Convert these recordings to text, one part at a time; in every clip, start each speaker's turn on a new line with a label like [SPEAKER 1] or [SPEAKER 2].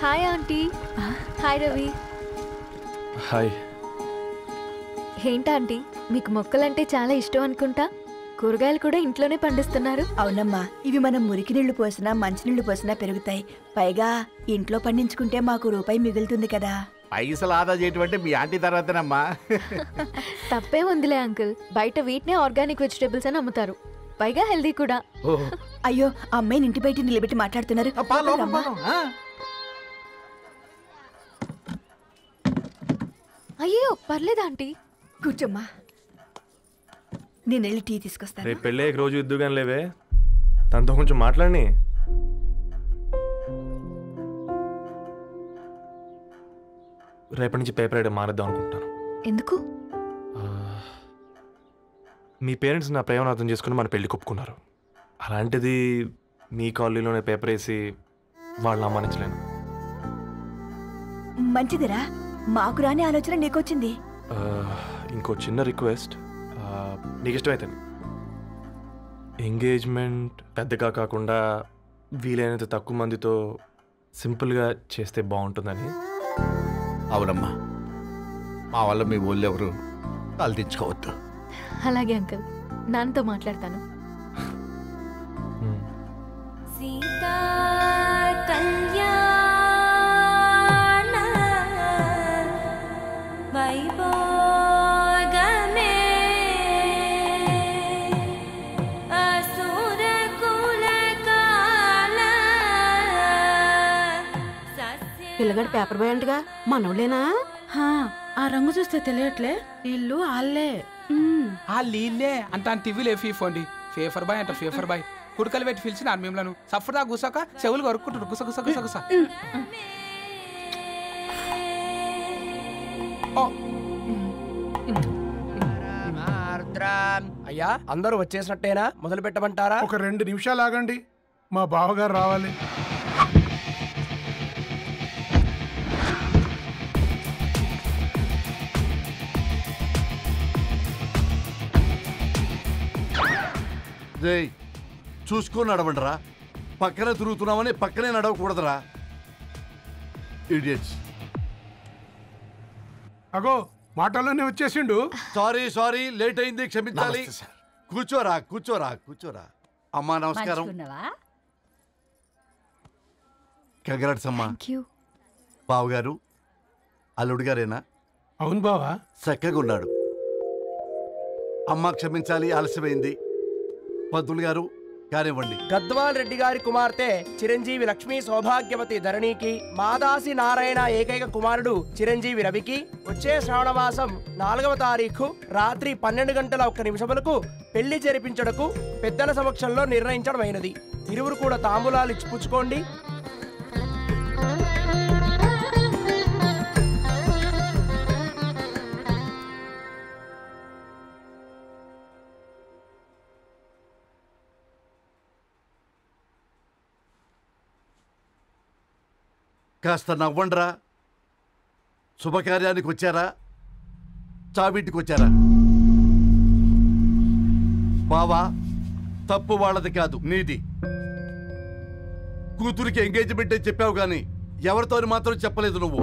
[SPEAKER 1] Hi aunty. Hi Ravi.
[SPEAKER 2] Hi.
[SPEAKER 1] ఏంటా aunty, మీకు మొక్కలంటే చాలా ఇష్టం అనుకుంటా. కూరగాయలు కూడా ఇంట్లోనే పండిస్తున్నారు.
[SPEAKER 3] అవునమ్మా, ఇవి మనం మురికి నీళ్లు పోసినా మంచినీళ్లు పోసినా పెరుగుతాయి. పైగా ఇంట్లో పండించుకుంటే మాకు రూపాయి మిగులుతుంది కదా.
[SPEAKER 4] పైసలు ఆదా చేయటం అంటే మీ ఆంటీ తర్వాతనమ్మా.
[SPEAKER 1] తప్పే ఉందిలే అంకుల్, బయట వీటినే ఆర్గానిక్ వెజిటేబుల్స్ అని అమ్ముతారు, పైగా హెల్దీ కూడా.
[SPEAKER 3] అయ్యో, అమ్మాయిని ఇంటి బయట నిలబెట్టి మాట్లాడుతున్నారు.
[SPEAKER 1] అయ్యో పర్లేదు ఆంటీ,
[SPEAKER 3] కూర్చోమ్మా, నేను వెళ్ళి టీ తీసుకొస్తాను.
[SPEAKER 2] రేపు పెళ్ళే రోజు ఇద్దుగాని లేవే, తనతో కొంచెం మాట్లాడి. రేపటి నుంచి పేపర్ రైడ్ మానేద్దాం అనుకుంటాను.
[SPEAKER 1] ఎందుకు?
[SPEAKER 2] మీ పేరెంట్స్ నా ప్రేమను అర్థం చేసుకుని మన పెళ్లి కొప్పుకున్నారు. అలాంటిది మీ కాలనీలోనే పేపర్ వేసి వాళ్ళని అమ్మానించలేను.
[SPEAKER 3] మంచిదిరా, మాకు రాని ఆలోచన నీకొచ్చింది.
[SPEAKER 2] ఇంకో చిన్న రిక్వెస్ట్, నీకు ఇష్టమైతే ఎంగేజ్మెంట్ పెద్దగా కాకుండా వీలైనంత తక్కువ మందితో సింపుల్గా చేస్తే బాగుంటుందని.
[SPEAKER 4] అవునమ్మా, మా వల్ల మీ ఊళ్ళో ఎవరు కాలు తెచ్చుకోవద్దు.
[SPEAKER 1] అలాగే అంకుల్, నాన్నతో మాట్లాడతాను.
[SPEAKER 5] సీతా కళ్యాణ వైభోగమే అసుర కుల కాల.
[SPEAKER 6] పిల్లగాడు పేపర్ బాయ్ అంటగా, మనోళ్ళేనా?
[SPEAKER 7] ఆ రంగు చూస్తే తెలియట్లే, ఇల్లు ఆళ్ళే.
[SPEAKER 8] ఆ లీల్లే అంత టీవీలే ఫీఫోండి. ఫేఫర్ బాయ్ అంట, ఫేఫర్ బాయ్. కుడుకలు పెట్టి పిలిచిన మిమ్మల్ని సఫర్దా గుసక చెవులు కొరుక్కుంటారు, గుస గుస గుస గుస.
[SPEAKER 9] అయ్యా, అందరూ వచ్చేసినట్టేనా? మొదలు పెట్టమంటారా?
[SPEAKER 10] ఒక 2 నిమిషాలు ఆగండి, మా బావగారు రావాలి.
[SPEAKER 11] చూసుకొని నడవండిరా, పక్కనే తిరుగుతున్నామని పక్కనే నడవకూడదురా. ఇడియట్స్.
[SPEAKER 10] అగో, మాటల్లోనే వచ్చేసిండు.
[SPEAKER 11] సారీ సారీ, లేట్ అయింది, క్షమించాలి. కూర్చోరా కూర్చోరా కూర్చోరా. అమ్మా నమస్కారం. కంగ్రాట్స్ అమ్మా. బావగారు అల్లుడు గారేనా?
[SPEAKER 10] అవును బావా.
[SPEAKER 11] చక్కగా ఉన్నాడు. అమ్మ క్షమించాలి, ఆలస్యమైంది. పంతులు గారు కానివ్వండి.
[SPEAKER 9] గద్వాల్ రెడ్డి గారి కుమార్తె చిరంజీవి లక్ష్మీ సౌభాగ్యవతి ధరణికి, మాదాసి నారాయణ ఏకైక కుమారుడు చిరంజీవి రవికి వచ్చే శ్రావణ మాసం 4వ తారీఖు రాత్రి 12 గంటల 1 నిమిషములకు పెళ్లి జరిపించడకు పెద్దల సమక్షంలో నిర్ణయించడమైనది. ఇరువురు కూడా తాంబూలాలు ఇచ్చిపుచ్చుకోండి.
[SPEAKER 11] కాస్త నవ్వండ్రా. శుభకార్యానికి వచ్చారా, చావింటికి వచ్చారా? బావా, తప్పు వాళ్ళది కాదు, నీది. కూతురికి ఎంగేజ్మెంట్ అని చెప్పావు కానీ ఎవరితో మాత్రం చెప్పలేదు నువ్వు.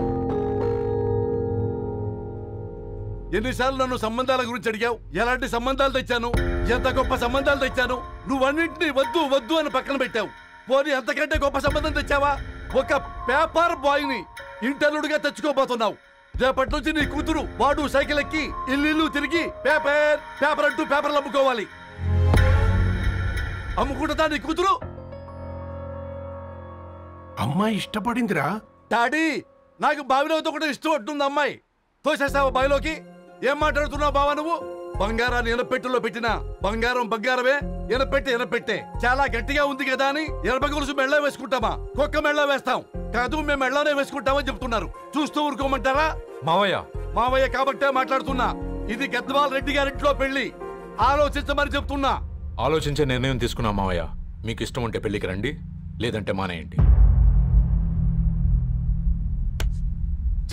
[SPEAKER 11] ఎన్నిసార్లు నన్ను సంబంధాల గురించి అడిగావు? ఎలాంటి సంబంధాలు తెచ్చాను, ఎంత గొప్ప సంబంధాలు తెచ్చాను. నువ్వన్నింటినీ వద్దు వద్దు అని పక్కన పెట్టావు. పోనీ అంతకంటే గొప్ప సంబంధం తెచ్చావా? ఒక పేపర్ బాయ్ ని ఇంటర్లుడిగా తెచ్చుకోబోతున్నావు. రేపటి నుంచి నీ కూతురు వాడు సైకిల్ ఎక్కి ఇల్లు తిరిగి పేపర్ పేపర్ అంటూ పేపర్లు అమ్ముకోవాలి. అమ్ముకుంటుందా నీ కూతురు?
[SPEAKER 10] అమ్మాయి ఇష్టపడిందిరా.
[SPEAKER 11] డాడీ, నాకు బావిలోతో కూడా ఇష్టం ఉంటుంది. అమ్మాయి తోసేస్తావా బావిలోకి? ఏం మాట్లాడుతున్నావు బావా నువ్వు? బంగారాన్ని ఎనపెట్టులో పెట్టినా బంగారం బంగారమే, ఎనపెట్టే ఎనపెట్టే. చాలా గట్టిగా ఉంది కదా అని ఎనప గొలుసు మెళ్ళ వేసుకుంటామా? కుక్క మెళ్ళ వేస్తాం కాదు, మేము మెళ్ళనే వేసుకుంటామని చెప్తున్నారు. చూస్తూ ఊరుకోమంటారా?
[SPEAKER 12] మావయ్య
[SPEAKER 11] మావయ్య కాబట్టే మాట్లాడుతున్నా. ఇది గద్వాల్ రెడ్డి గారింట్లో పెళ్లి, ఆలోచించమని చెప్తున్నా.
[SPEAKER 12] ఆలోచించే నిర్ణయం తీసుకున్నా మావయ్య. మీకు ఇష్టం ఉంటే పెళ్లికి రండి, లేదంటే మానేయండి.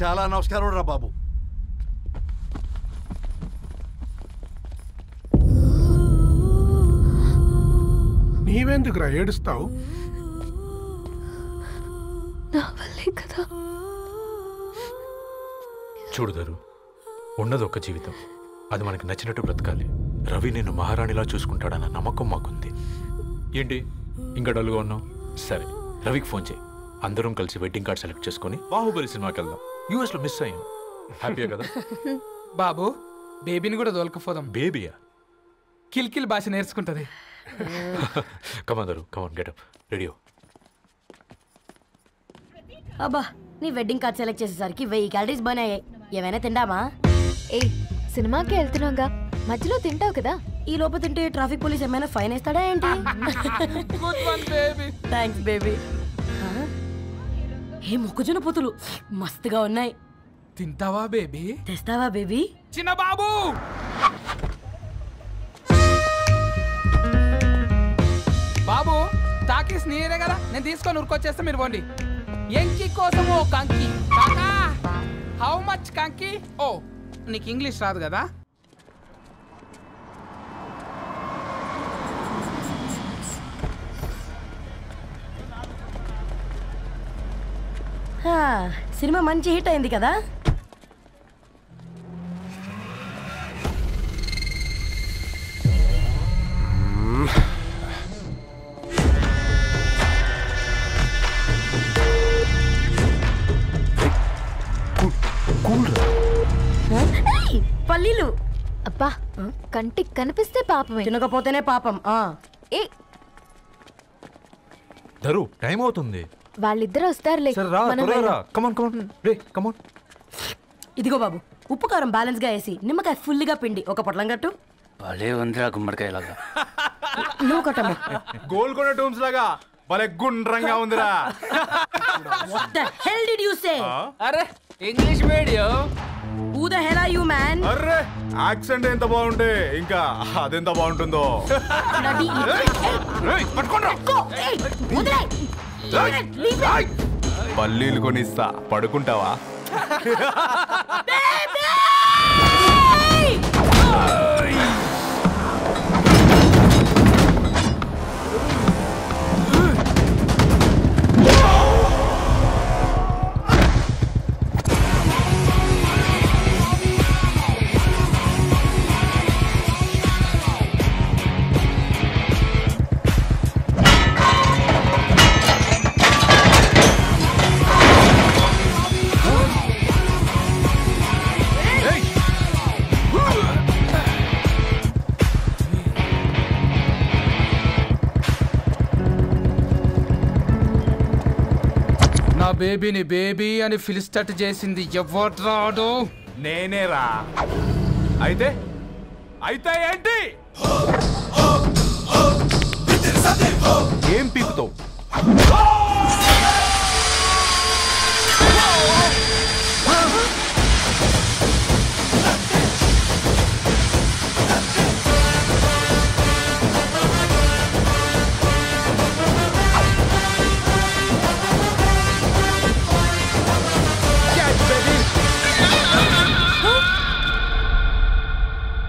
[SPEAKER 11] చాలా నమస్కారం రా బాబు.
[SPEAKER 10] నీవెందుకురా ఏడుస్తావు?
[SPEAKER 1] నా వల్లే కదా.
[SPEAKER 12] చూడుదారు, ఉన్నది ఒక్క జీవితం, అది మనకి నచ్చినట్టు బ్రతకాలి. రవి నిన్ను మహారాణిలా చూసుకుంటాడన్న నమ్మకం మాకుంది. ఏంటి ఇంకా డల్గా ఉన్నావు? సరే, రవికి ఫోన్ చేయి. అందరం కలిసి వెడ్డింగ్ కార్డ్ సెలెక్ట్ చేసుకొని బాహుబలి సినిమాకి వెళ్దాం. యూఎస్లో మిస్ అయ్యాం. హ్యాపీయా కదా?
[SPEAKER 8] బాబు, బేబీని కూడా దొలకపోదాం.
[SPEAKER 12] బేబీయా?
[SPEAKER 8] కిల్కిల్ భాష నేర్చుకుంటది.
[SPEAKER 12] కమాందరు, కమాన్, గెటప్, రెడీ.
[SPEAKER 6] అబ్బా, నీ వెడ్డింగ్ కార్డ్ సెలెక్ట్ చేసేసరికి 1000 క్యాలరీస్ బర్న్ అయ్యాయి. ఏమైనా తిండామా?
[SPEAKER 1] ఏ సినిమాకి వెళ్తున్నాగా, మధ్యలో తింటావు కదా.
[SPEAKER 6] ఈ లోపు తింటే ట్రాఫిక్ పోలీస్ ఏమైనా ఫైన్ వేస్తాడా ఏంటి? Thanks baby. ఏ మొక్కజొన్న పొతులు మస్తుగా ఉన్నాయి.
[SPEAKER 8] తింటావా బేబీ?
[SPEAKER 6] తెస్తావా బేబీ?
[SPEAKER 8] చిన్న బాబు, బాబు టాకీస్ నీరే కదా, నేను తీసుకొని ఉరుకొచ్చేస్తా, మీరు పోండి. ఎంకి కోసం ఓ కంకి. కాకా, హౌ మచ్ కంకి? ఓ, నీకు ఇంగ్లీష్ రాదు కదా.
[SPEAKER 6] సినిమా మంచి హిట్ అయింది కదా. పల్లీలు.
[SPEAKER 1] అబ్బా, కంటికి కనిపిస్తే పాపమే,
[SPEAKER 6] తినకపోతేనే పాపం.
[SPEAKER 1] ఏ
[SPEAKER 12] దరు, టైం అవుతుంది.
[SPEAKER 1] వాళ్ళిద్దరు వస్తారులే.
[SPEAKER 6] ఇదిగో బాబు, ఉప్పు కారం బ్యాలెన్స్ గా వేసి నిమ్మకాయ ఫుల్ గా పిండి ఒక పొట్లం కట్టు.
[SPEAKER 9] భలే ఉందిరా గుమ్మడికాయలాగా.
[SPEAKER 6] నువ్వు కట్టమ్మా.
[SPEAKER 2] గోల్కొండ టూమ్స్ లాగా భలే గుండ్రంగా ఉందిరా.
[SPEAKER 6] What the hell did you say?
[SPEAKER 8] అరే English medium.
[SPEAKER 6] Who the hell are you, man?
[SPEAKER 2] Array, accent ఎంత బాగుంటే ఇంకా అదెంత బాగుంటుందో. పల్లీలు కొనిస్తా, పడుకుంటావా?
[SPEAKER 8] నా బేబీని బేబీ అని ఫిలిస్టట్ చేసింది ఎవడ్రాడు?
[SPEAKER 2] నేనేరా. అయితే అయితే ఏంటి? ఏం పీకుతావు?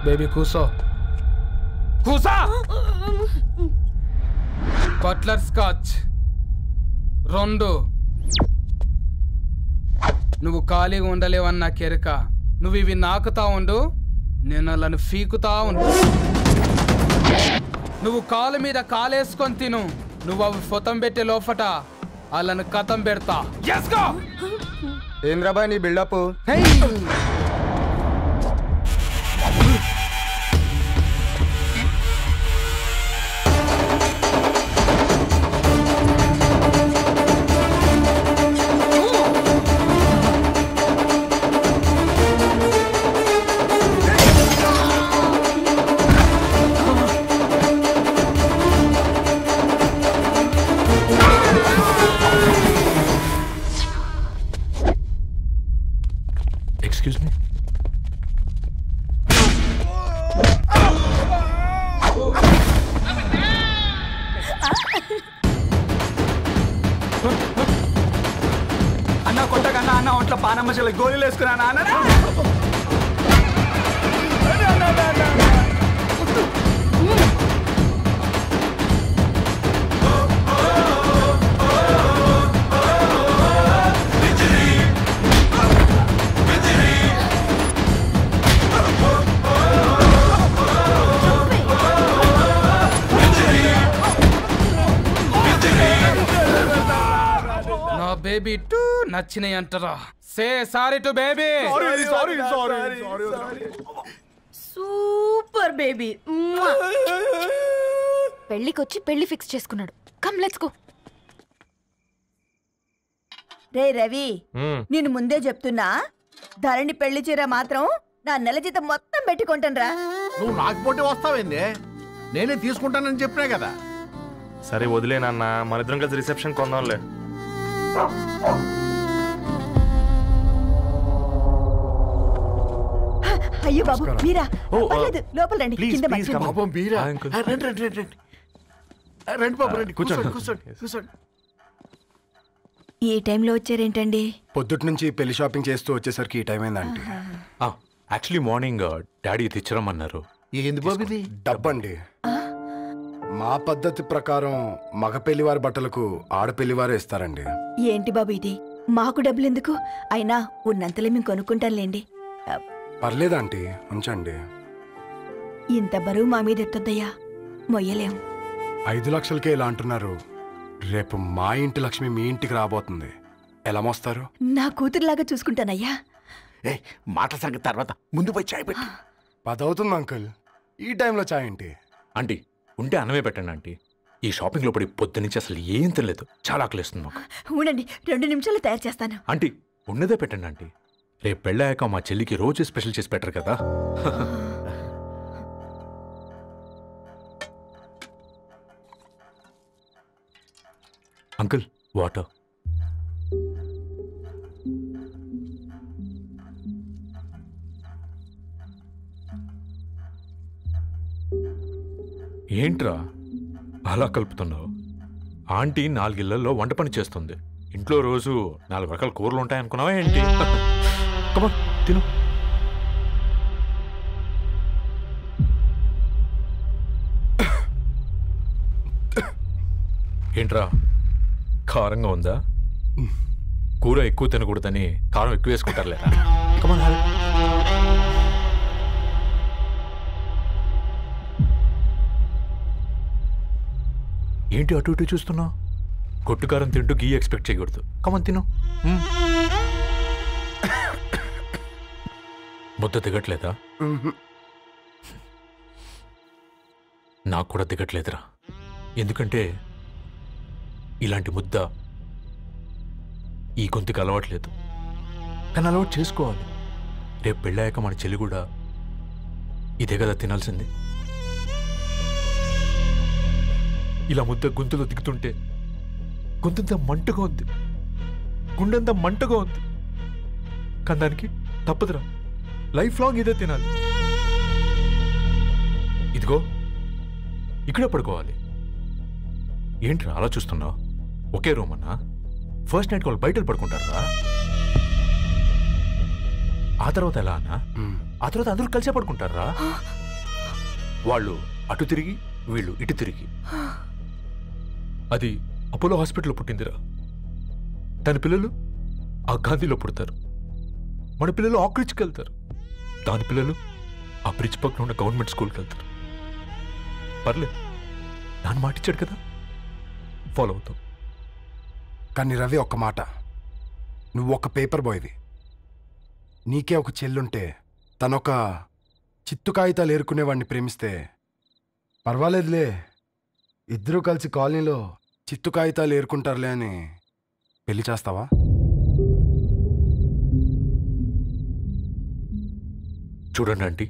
[SPEAKER 8] బేబీ కూసో, కూసా. Buttler scotch 2. నువ్వు ఖాళీగా ఉండలేవన్న కెరక. నువ్వు ఇవి నాకుతా ఉండు, నేను వాళ్ళని ఫీకుతా ఉండు. నువ్వు కాలు మీద కాలేసుకొని తిను. నువ్వు అవి ఫొతం పెట్టే లోపట వాళ్ళని కథం పెడతా.
[SPEAKER 9] ఏంద్రాబాయ్ నీ బిల్డప్?
[SPEAKER 12] Excuse me?
[SPEAKER 2] అన్న కొట్టకన్నా, అన్న ఒంట్లో పానమ్మశల గోళీలు వేసుకున్నా అన్న.
[SPEAKER 8] బేబీ టూ నచ్చినాయి అంటారా? Say sorry to baby.
[SPEAKER 6] Super baby.
[SPEAKER 1] పెళ్ళికొచ్చి పెళ్లి ఫిక్స్ చేసుకున్నాడు. Come let's go.
[SPEAKER 3] రే రవి, నేను ముందే చెప్తున్నా, ధరణి పెళ్లి చీర మాత్రం నా నెల జీతం మొత్తం పెట్టుకుంటాను.
[SPEAKER 4] నువ్వు నాకు పోటీ వస్తావేంది? నేనే తీసుకుంటానని చెప్పినా కదా.
[SPEAKER 2] సరే వదిలేనన్న, మన ఇద్దరం కలిసి రిసెప్షన్ కొందాంలే.
[SPEAKER 3] అయ్యో బాబు మీరా? పర్లేదు, లోపల రండి. కింద మర్చిపోయాను.
[SPEAKER 4] పాపం మీరా? రండి బాబు రండి, కూర్చోండి కూర్చోండి కూర్చోండి.
[SPEAKER 3] ఈ టైంలో వచ్చారేంటండి?
[SPEAKER 13] పొద్దుటి నుంచి పెళ్లి షాపింగ్ చేస్తూ వచ్చేసరికి ఈ టైం అయిందండి.
[SPEAKER 12] యాక్చువల్లీ మార్నింగ్ డాడీ తెచ్చరమన్నారు.
[SPEAKER 4] ఏంది బాబు ఇది?
[SPEAKER 13] డబ్బండి. మా పద్ధతి ప్రకారం మగ పెళ్లివారి బట్టలకు ఆడపెళ్లివారే ఇస్తారండి.
[SPEAKER 3] ఏంటి బాబు ఇది? మాకు డబ్బులు ఎందుకు? అయినా ఉన్నంతలే మేము కొనుక్కుంటాంలేండి.
[SPEAKER 13] పర్లేదంటీ, ఉంచండి.
[SPEAKER 3] ఇంత బరువు మా మీద ఎత్తొద్దయ్యా, మొయ్యలేం.
[SPEAKER 13] 5 లక్షలకే ఇలా అంటున్నారు. రేపు మా ఇంటి లక్ష్మి మీ ఇంటికి రాబోతుంది. ఎలా మోస్తారు?
[SPEAKER 3] నా కూతురులాగా చూసుకుంటానయ్యా.
[SPEAKER 4] మాట సంగతి తర్వాత, ముందు పోయి చాయ్ పెట్టి.
[SPEAKER 13] 10 అవుతుంది అంకుల్, ఈ టైంలో చాయ్ ఏంటి?
[SPEAKER 12] ఆంటీ ఉంటే అన్నమే పెట్టండి ఆంటీ. ఈ షాపింగ్లో పడి పొద్దు నుంచి అసలు ఏం తినలేదు, చాలా ఆకలిస్తుంది మాకు.
[SPEAKER 3] ఉండండి, 2 నిమిషాలు తయారు చేస్తాను.
[SPEAKER 12] ఆంటీ ఉన్నదే పెట్టండి ఆంటీ. రేపు పెళ్ళాక మా చెల్లికి రోజు స్పెషల్ చేసి పెట్టరు కదా. Uncle water. ఏంట్రా అలా కలుపుతున్నావు? ఆంటీ 4 ఇళ్లలో వంట పని చేస్తుంది. ఇంట్లో రోజు 4 రకాల కూరలు ఉంటాయనుకున్నావా ఏంటి? కమా తిను. ఏంట్రా కారంగా ఉందా? కూర ఎక్కువ తినకూడదని కారం ఎక్కువ వేసుకుంటారులేరా. కమా ఏంటి అటు ఇటు చూస్తున్నావు? కొట్టుకారం తింటూ గీ ఎక్స్పెక్ట్ చేయకూడదు. కమన్ తిను. ముద్ద దిగట్లేదా? నాకు కూడా దిగట్లేదురా. ఎందుకంటే ఇలాంటి ముద్ద ఈ గొంతుకి అలవాట్లేదు. కానీ అలవాటు చేసుకోవాలి. రేపు పెళ్ళాక మన చెల్లి కూడా ఇదే కదా తినాల్సింది. ఇలా ముద్ద గొంతులో దిగుతుంటే గొంతంతా మంటగా ఉంది, గుండెంతా మంటగా ఉంది. కానీ దానికి తప్పదురా, లైఫ్ లాంగ్ ఇదే తినాలి. ఇదిగో ఇక్కడే పడుకోవాలి. ఏంట్రా అలా చూస్తున్నావు? ఒకే రూమ్ అన్నా? ఫస్ట్ నైట్ వాళ్ళు బయట పడుకుంటారా? ఆ తర్వాత ఎలా అన్నా? ఆ తర్వాత అందరూ కలిసే పడుకుంటారా? వాళ్ళు అటు తిరిగి వీళ్ళు ఇటు తిరిగి. అది అపోలో హాస్పిటల్లో పుట్టిందిరా. దాని పిల్లలు ఆ గాంధీలో పుడతారు. మన పిల్లలు ఆ బ్రిడ్జ్కి వెళ్తారు. దాని పిల్లలు ఆ బ్రిడ్జ్ పక్కన ఉన్న గవర్నమెంట్ స్కూల్కి వెళ్తారు. పర్లేదు, దాన్ని మాటిచ్చాడు కదా, ఫాలో అవుతాం.
[SPEAKER 13] కానీ రవి, ఒక్క మాట, నువ్వు ఒక పేపర్ బాయ్వి. నీకే ఒక చెల్లుంటే తనొక చిత్తు కాగితాలు ఏరుకునేవాడిని ప్రేమిస్తే పర్వాలేదులే, ఇద్దరూ కలిసి కాలనీలో చిత్తు కాగితాలు ఏరుకుంటారులే అని పెళ్లి చేస్తావా?
[SPEAKER 12] చూడండి ఆంటీ,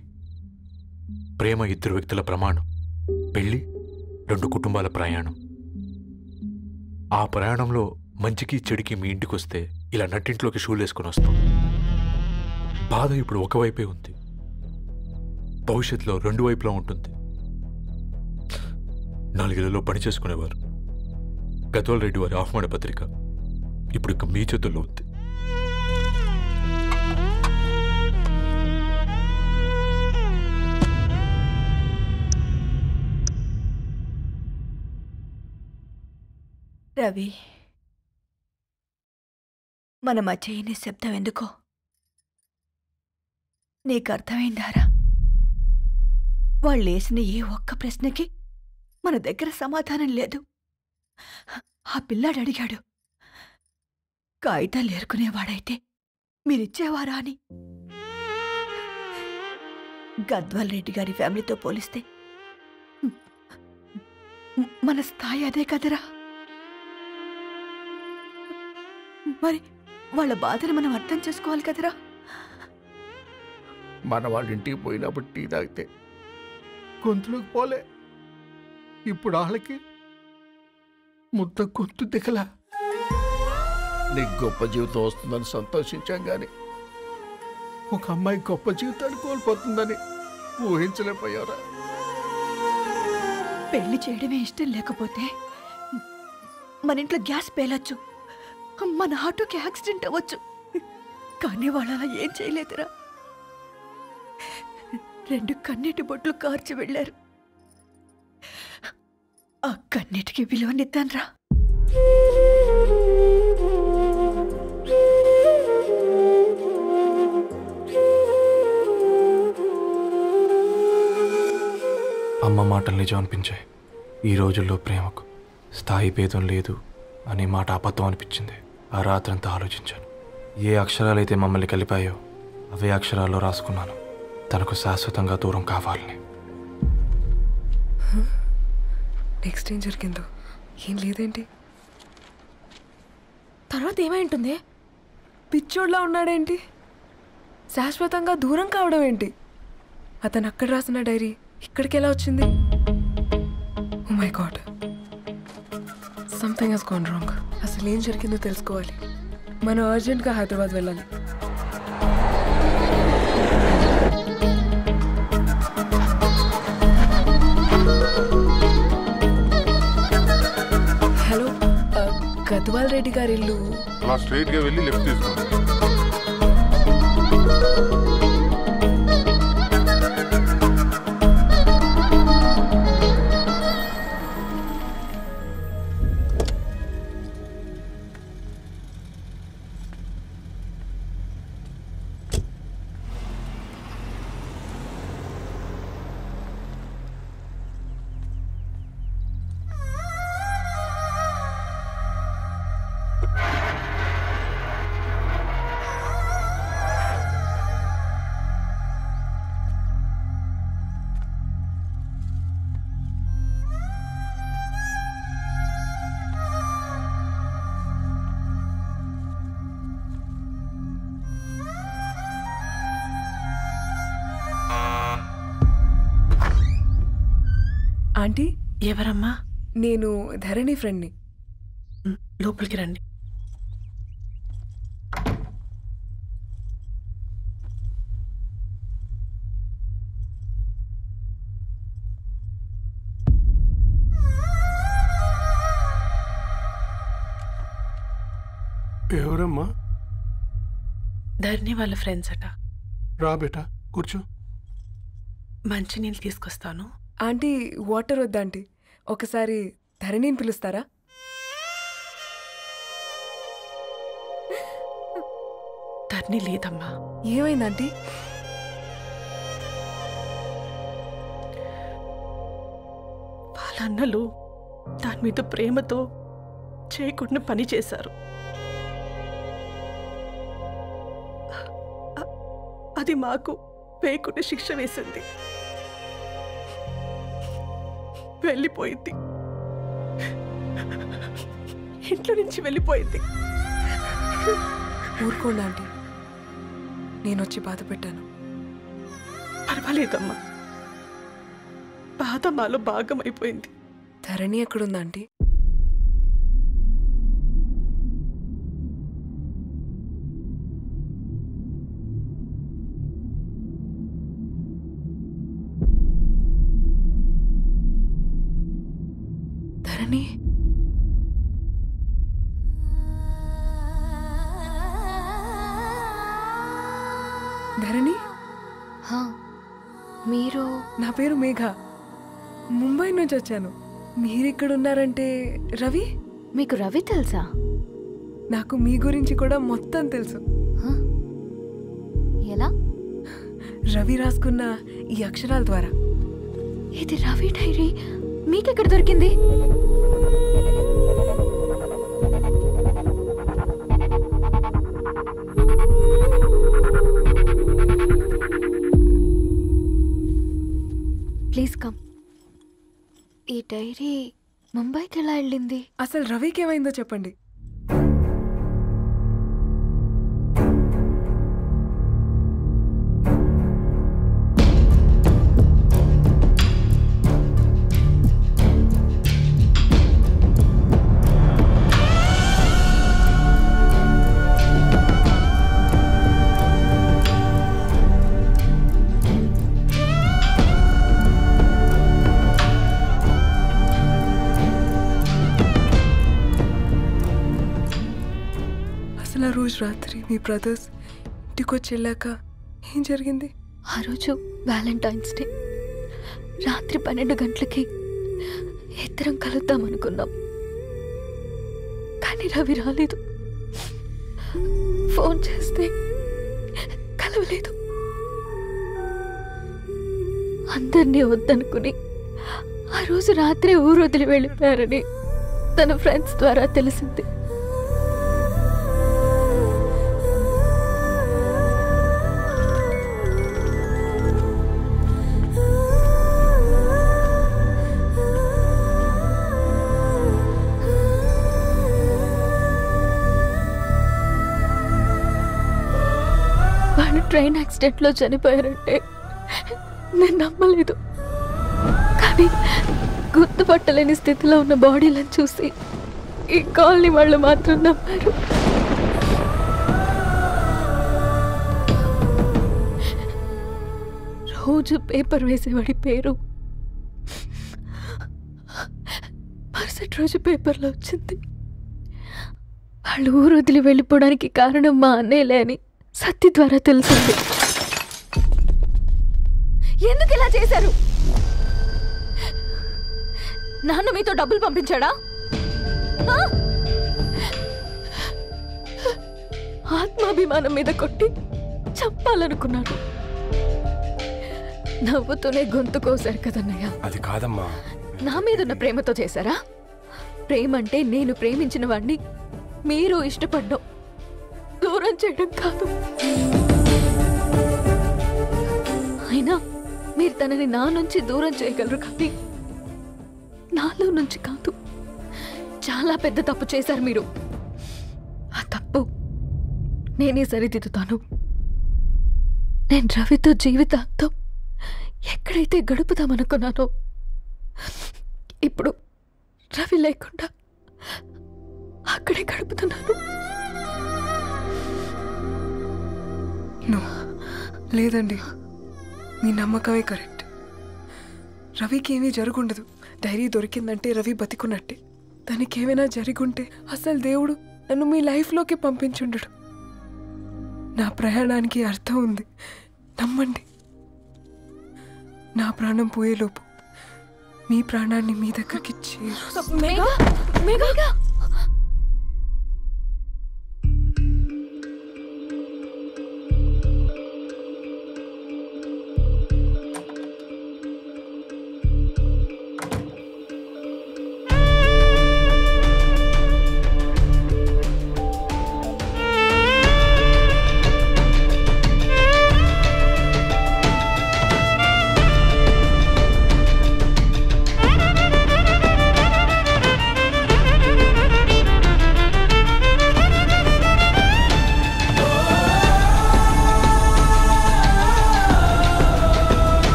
[SPEAKER 12] ప్రేమ 2 వ్యక్తుల ప్రమాణం, పెళ్లి 2 కుటుంబాల ప్రయాణం. ఆ ప్రయాణంలో మంచికి చెడుకి మీ ఇంటికి వస్తే ఇలా నట్టింట్లోకి షూలు వేసుకొని వస్తాం. బాధ ఇప్పుడు ఒకవైపే ఉంది, భవిష్యత్తులో 2 వైపులా ఉంటుంది. 4 ఇళ్లలో పని చేసుకునేవారు గద్వాల్ రెడ్డి వారి ఆహ్వాన పత్రిక ఇప్పుడు ఇక మీ చేతుల్లో ఉంది.
[SPEAKER 3] రవి, మన మధ్య ఈ నిశ్శబ్దం ఎందుకో నీకు అర్థమైందారా? వాళ్ళు వేసిన ఏ ఒక్క ప్రశ్నకి మన దగ్గర సమాధానం లేదు. ఆ పిల్లాడు అడిగాడు, కాగితాలు ఏరుకునేవాడైతే మీరిచ్చేవారా అని. గద్వాల్ రెడ్డి గారి ఫ్యామిలీతో పోలిస్తే మన స్థాయి అదే కదరా. మరి వాళ్ళ బాధను మనం అర్థం చేసుకోవాలి కదరా.
[SPEAKER 4] మన వాళ్ళ ఇంటికి పోయినప్పుడు టీ తాగితే గొంతులోకి పోలే, ఇప్పుడు వాళ్ళకి ముద్ద గొంతు దిగలా. నీకు గొప్ప జీవితం వస్తుందని సంతోషించాం కానీ ఒక అమ్మాయి గొప్ప జీవితాన్ని కోల్పోతుందని ఊహించలేకపోయారా?
[SPEAKER 3] పెళ్లి చేయడమే ఇష్టం లేకపోతే మన ఇంట్లో గ్యాస్ పేలొచ్చు, మన ఆటోకి యాక్సిడెంట్ అవ్వచ్చు, కానీ వాళ్ళు అలా ఏం చేయలేదురా. 2 కన్నీటి బొట్లు కార్చి వెళ్ళారు. ఆ కన్నీటికి విలువనిద్దాన్రా.
[SPEAKER 2] అమ్మ మాటలు నిజం అనిపించాయి. ఈ రోజుల్లో ప్రేమకు స్థాయి భేదం లేదు అనే మాట అబద్ధం అనిపించింది. ఆ రాత్రంతా ఆలోచించాను. ఏ అక్షరాలైతే మమ్మల్ని కలిపాయో అవే అక్షరాల్లో రాసుకున్నాను, తనకు శాశ్వతంగా దూరం కావాలని.
[SPEAKER 14] నెక్స్ట్ ఏం జరిగిందో ఏం లేదేంటి?
[SPEAKER 7] తర్వాత ఏమై ఉంటుంది?
[SPEAKER 14] పిచ్చోడ్లా ఉన్నాడేంటి? శాశ్వతంగా దూరం కావడం ఏంటి? అతను అక్కడ రాసిన డైరీ ఇక్కడికి ఎలా వచ్చింది? Oh my god, something has gone wrong. అసలు ఏం జరిగిందో తెలుసుకోవాలి. మనం అర్జెంట్గా హైదరాబాద్ వెళ్ళాలి. హలో, గద్వాల్ రెడ్డి గారి ఇల్లు
[SPEAKER 15] అలా స్ట్రైట్ గా వెళ్ళి లెఫ్ట్ తీసుకోండి.
[SPEAKER 14] ఆంటీ,
[SPEAKER 7] ఎవరమ్మా?
[SPEAKER 14] నేను ధరణి ఫ్రెండ్ని.
[SPEAKER 7] లోపలికి రండి.
[SPEAKER 10] ఎవరమ్మా?
[SPEAKER 7] ధరణి వాళ్ళ ఫ్రెండ్స్ అట.
[SPEAKER 10] రా బేటా, కూర్చో.
[SPEAKER 7] మంచినీళ్ళు తీసుకొస్తాను.
[SPEAKER 14] ఆంటీ, వాటర్ వద్దా ఆంటీ? ఒకసారి ధరణిని పిలుస్తారా?
[SPEAKER 7] ధరణి లేదమ్మా.
[SPEAKER 14] ఏమైంది ఆంటీ?
[SPEAKER 7] వాళ్ళ అన్నలు దాని మీద ప్రేమతో చేయకుండా పని చేశారు. అది మాకు వేయకుండా శిక్ష వేసింది. వెళ్ళిపోయింది, ఇంట్లో నుంచి వెళ్ళిపోయింది.
[SPEAKER 14] ఊరుకోండి ఆంటీ, నేను వచ్చి బాధ పెట్టాను.
[SPEAKER 7] పర్వాలేదమ్మా, బాధ మాలో భాగం అయిపోయింది.
[SPEAKER 14] ధరణి ఎక్కడుందా ఆంటీ? ధరణి, ధరణి,
[SPEAKER 1] మీరు?
[SPEAKER 14] నా పేరు మేఘ, ముంబై నుంచి వచ్చాను. మీరిక్కడ ఉన్నారంటే రవి?
[SPEAKER 1] మీకు రవి తెలుసా?
[SPEAKER 14] నాకు మీ గురించి కూడా మొత్తం తెలుసు.
[SPEAKER 1] ఎలా?
[SPEAKER 14] రవి రాసుకున్న ఈ అక్షరాల ద్వారా.
[SPEAKER 1] ఇది రవి డైరీ మీకెక్కడ దొరికింది? డైరీ ముంబైకి ఎలా వెళ్ళింది?
[SPEAKER 14] అసలు రవికి ఏమైందో చెప్పండి. అసలు ఆ రోజు రాత్రి మీ బ్రదర్స్ ఇంటికి వచ్చి వెళ్ళాక ఏం జరిగింది?
[SPEAKER 1] ఆ రోజు వ్యాలంటైన్స్ డే రాత్రి 12 గంటలకి ఇద్దరం కలుద్దాం అనుకున్నాం. కానీ రవి రాలేదు. ఫోన్ చేస్తే కలవలేదు. అందరినీ వద్దనుకుని ఆ రోజు రాత్రి ఊరు వదిలి వెళ్ళిపోయారని తన ఫ్రెండ్స్ ద్వారా తెలిసింది. వాళ్ళు ట్రైన్ యాక్సిడెంట్లో చనిపోయారంటే నేను నమ్మలేదు. కానీ గుర్తుపట్టలేని స్థితిలో ఉన్న బాడీలను చూసి ఈ కాలనీ వాళ్ళు మాత్రం నమ్మారు. రోజు పేపర్ వేసేవాడి పేరు మరుసటి రోజు పేపర్లో వచ్చింది. వాళ్ళు ఊరు వదిలి వెళ్ళిపోవడానికి కారణం మా అన్నయ్యలే అని సత్తి ద్వారా తెలిసింది. ఎందుకు ఇలా చేశారు? నాన్న మీతో డబ్బులు పంపించాడా? ఆత్మాభిమానం మీద కొట్టి చంపాలనుకున్నాను. నవ్వుతూనే గొంతు కోసారు కదన్నయ్య.
[SPEAKER 13] అది కాదమ్మా.
[SPEAKER 1] నా మీదున్న ప్రేమతో చేశారా? ప్రేమ అంటే నేను ప్రేమించిన వాడిని మీరు ఇష్టపడ్డం, దూరం చేయడం కాదు. అయినా మీరు తనని నా నుంచి దూరం చేయగలరు, కానీ నాలో నుంచి కాదు. చాలా పెద్ద తప్పు చేశారు మీరు. ఆ తప్పు నేనే సరిదిద్దుతాను. నేను రవితో జీవితాంతం ఎక్కడైతే గడుపుదామనుకున్నానో ఇప్పుడు రవి లేకుండా అక్కడే గడుపుతున్నాను.
[SPEAKER 14] లేదండి, మీ నమ్మకమే కరెక్ట్. రవికి ఏమీ జరుగుండదు. డైరీ దొరికిందంటే రవి బతికున్నట్టే. తనకి ఏమైనా జరుగుంటే అసలు దేవుడు నన్ను మీ లైఫ్లోకి పంపించుండడు. నా ప్రయాణానికి అర్థం ఉంది, నమ్మండి. నా ప్రాణం పోయేలోపు మీ ప్రాణాన్ని మీ దగ్గరికి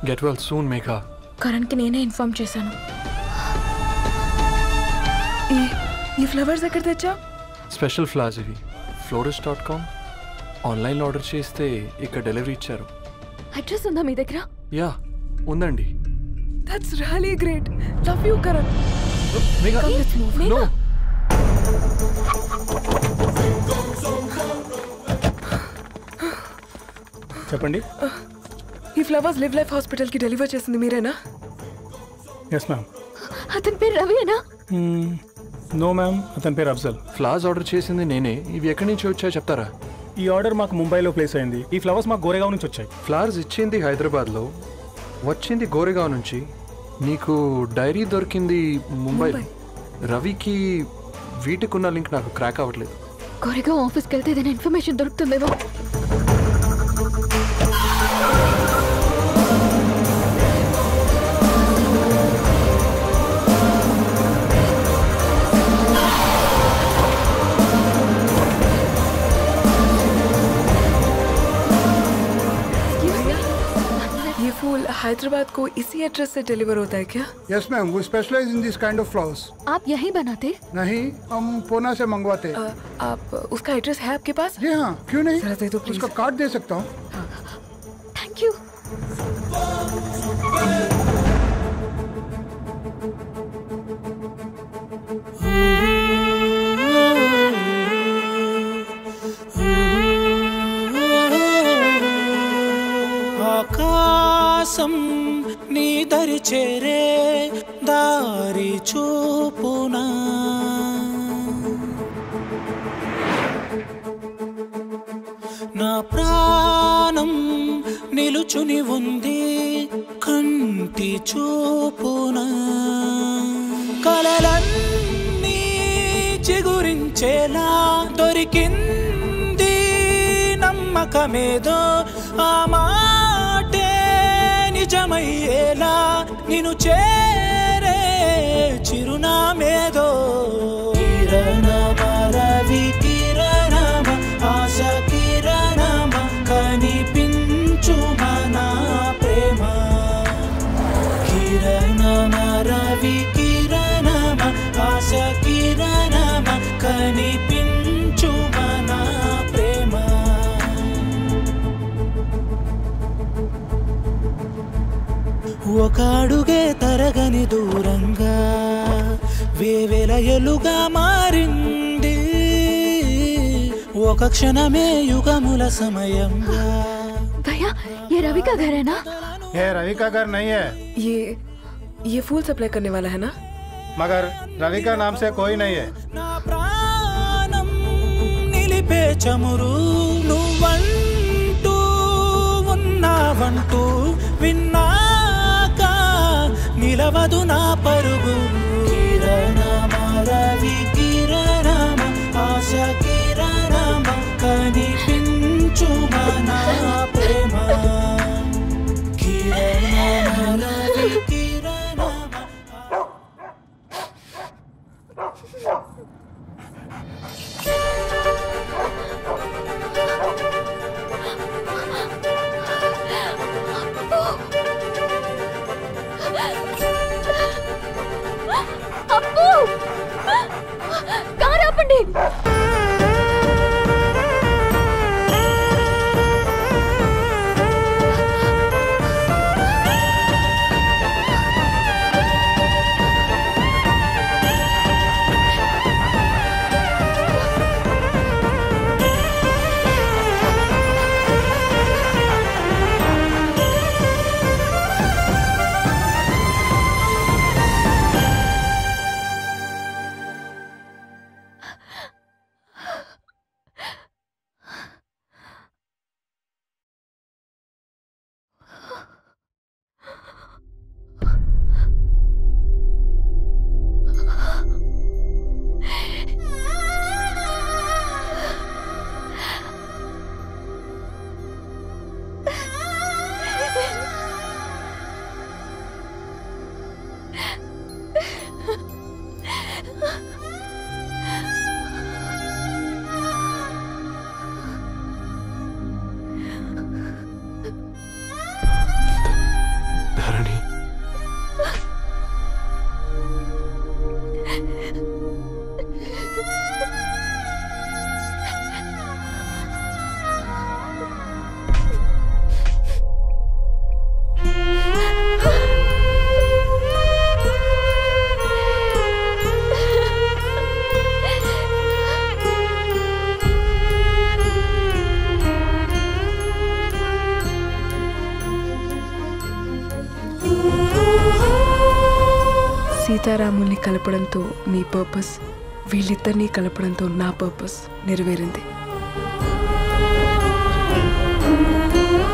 [SPEAKER 2] గెట్ వెల్ సూన్ మేఘా.
[SPEAKER 14] కరణ్కి నేనే ఇన్ఫార్మ్ చేశాను. ఈ ఫ్లవర్స్ ఎక్కడ తెచ్చా?
[SPEAKER 2] స్పెషల్ ఫ్లవర్స్ ఇవి. florist.com ఆన్లైన్లో ఆర్డర్ చేస్తే ఇక్కడ డెలివరీ ఇచ్చారు.
[SPEAKER 1] అడ్రస్ ఉందా మీ దగ్గర?
[SPEAKER 2] యా ఉందండి.
[SPEAKER 14] That's really great. Love you Karan.
[SPEAKER 2] Megha no.
[SPEAKER 16] చెప్పండి.
[SPEAKER 14] ఈ ఫ్లవర్స్ లివ్ లైఫ్ హాస్పిటల్కి డెలివర్ చేసింది మీరేనా?
[SPEAKER 16] Yes ma'am.
[SPEAKER 1] అతని పేరు రవియేనా?
[SPEAKER 16] నో మ్యామ్, అతని పేరు అఫ్జల్.
[SPEAKER 2] ఫ్లవర్స్ ఆర్డర్ చేసింది నేనే. ఇవి ఎక్కడి నుంచి వచ్చాయో చెప్తారా?
[SPEAKER 16] ఈ ఆర్డర్ మాకు ముంబైలో ప్లేస్ అయింది. ఈ ఫ్లవర్స్ మాకు గోరేగావ్ నుంచి వచ్చాయి.
[SPEAKER 2] ఫ్లవర్స్ ఇచ్చింది హైదరాబాద్లో, వచ్చింది గోరేగావ్ నుంచి. నీకు డైరీ దొరికింది ముంబై. రవికి వీటికున్న లింక్ నాకు క్రాక్ అవ్వట్లేదు.
[SPEAKER 1] గోరేగావ్ ఆఫీస్కి వెళ్తే ఏదైనా ఇన్ఫర్మేషన్ దొరుకుతుందేమో.
[SPEAKER 14] हैदराबाद को इसी एड्रेस से डिलीवर होता है क्या?
[SPEAKER 10] यस मैम, वो specialise in this kind of flowers.
[SPEAKER 1] आप यहीं बनाते?
[SPEAKER 10] नहीं, हम पूना से मंगवाते।
[SPEAKER 14] आप उसका एड्रेस है आपके पास?
[SPEAKER 10] जी हाँ, क्यों नहीं?
[SPEAKER 14] जरा दे दो प्लीज।
[SPEAKER 10] उसका कार्ड दे सकता हूँ।
[SPEAKER 1] Thank you.
[SPEAKER 17] ఆకాశం నీ దరి చేరే దారి చూపునా నా ప్రాణం నిలుచుని ఉంది కంటి చూపునా కలలన్నీ చిగురించేలా దొరికింది నమ్మకమేదో ఆ మాటే నిజమయ్యేలా నిన్ను చేరే చిరునామేదో కిరణమ రవి కిరణమ ఆశ కిరణమ కనిపించు మన ప్రేమ కిరణమ రవి కిరణమ ఆశ కిరణమ కనిపించు మన ప్రేమ ఒక అడుగే తరగని దూరంగా వేవేల ఎలుగా మారింది ఒక క్షణమే యుగముల సమయంగా
[SPEAKER 1] भैया ये रवि का घर है ना?
[SPEAKER 16] ये रवि का घर नहीं है।
[SPEAKER 14] ये फूल सप्लाई करने वाला है ना?
[SPEAKER 16] मगर रवि का नाम से कोई नहीं है।
[SPEAKER 17] నా ప్రాణం నిలిపే చమురు నువ్వంటూ ఉన్నావంటూ విన్నాక నిలవదు నా పరుగు కిరణమ రవి కిరణమ ఆశ కిరణమ కనిపించు మన ప్రేమ కిరణమ రవి కిరణమ
[SPEAKER 1] అప్పు కారు ఆపండి.
[SPEAKER 2] ధరణి,
[SPEAKER 14] సీతారాముల్ని కలపడంతో నీ పర్పస్, వీళ్ళిద్దరినీ కలపడంతో నా పర్పస్ నెరవేరింది.